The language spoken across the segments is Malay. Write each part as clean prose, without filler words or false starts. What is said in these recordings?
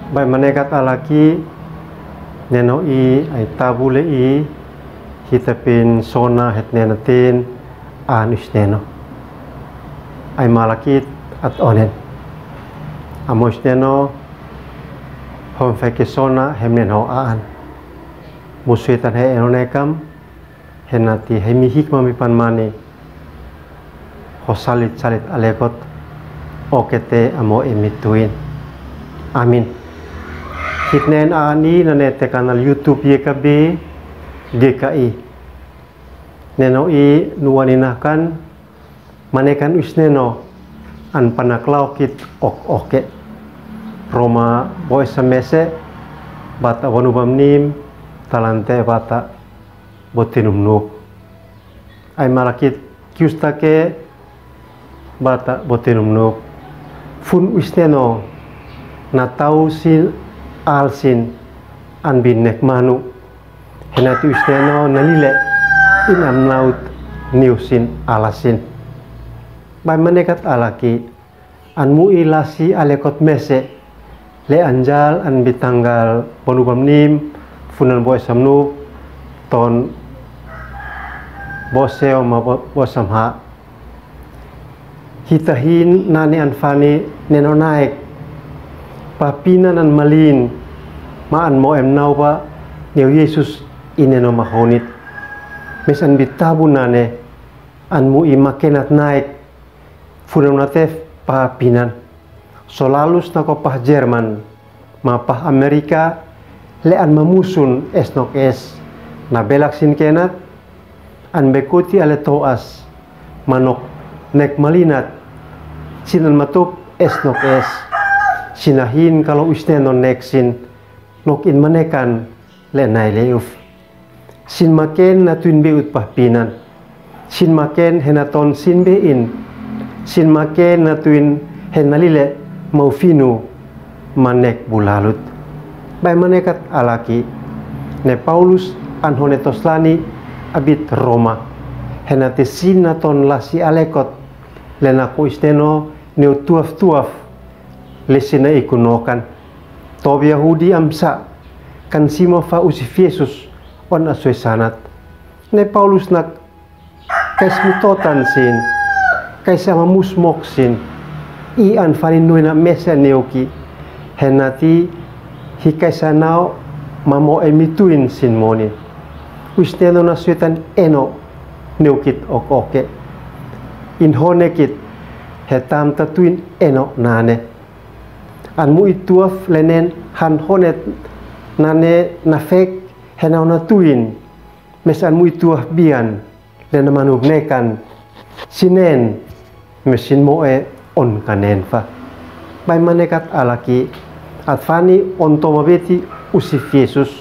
Bai manekat alaki neno I ay tabule I hitapin sona het nenatin anus neno ay malakit at onen amos neno hom feke sona hemnen ho aan musuitan he enonekam henati hemi hikma mi panmani ho salit alekot okete amo emituin amin hitnen ani nanete kanal YouTube YKB GKI neno I nuwaninakan manekan usneno an panaklaukit oke Roma boy samese bata wanubam nim talante bata botinum nuk ay malakit kiustake bata botinum nuk fun usneno natau sin alsin an binnek manu henati usneno nalile inam laut niusin alasin bai manekat alaki an muilasi alekot mese le anjal an bitanggal bonubam nim funan boy samnu ton boseo ma bosamha hitahin nani anfani neno naik papinan an malin maan mo nau ba neu Yesus ineno mahonit mesan bitabu nane an mu imakenat naik funan natef papinan solalus na ko pah Jerman ma pah Amerika le an mamusun esnok es na belaksin kenat an bekuti ale toas manok nek malinat sinan matup esnok es sinahin kalau usneno neksin nok in manekan le nai leuf sin maken na tuin beut pahpinan sin maken henaton sin bein sin maken na tuin henalile maufinu manek bulalut bai manekat alaki ne Paulus an honetoslani abit Roma henate sin naton lasi alekot le nako isteno neu tuaf lesina ikunokan tob Yahudi amsa kan simo fa usif Yesus on asoi sanat ne Paulus nak kaismitotan sin kaisa mamusmok sin I an farinui na mesa neoki henati hikaisa nao mamo emituin sin moni usteno na suetan eno neukit oke in honekit hetam tatuin eno nane an mu ituaf lenen han honet nane nafek henau natuin mesan mu ituaf bian lena manugnekan sinen mesin moe on kanen fa bai manekat alaki atfani on tomabeti usif Yesus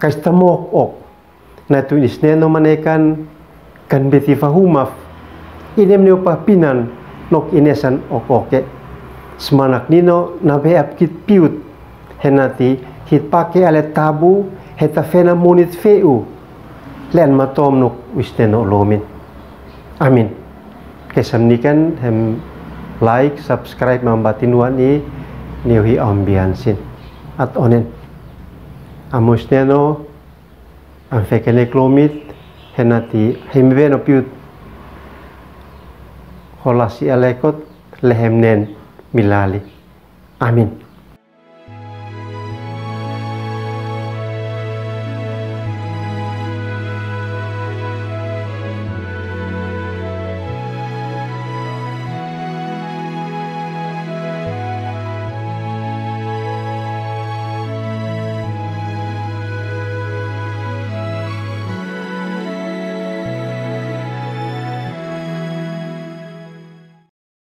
kaistamok ok na tuin isneno manekan kan beti fahumaf inem neo papinan nok inesan oke semanak nino nabe apkit piut henati hit pake ale tabu heta fena monit feu len matom nok wisneno lomin amin kesamnikan hem like subscribe mambatin wani niuhi ambiansin at onen amusneno am fekene klomit henati hemveno piut holasi alekot lehemnen milali amin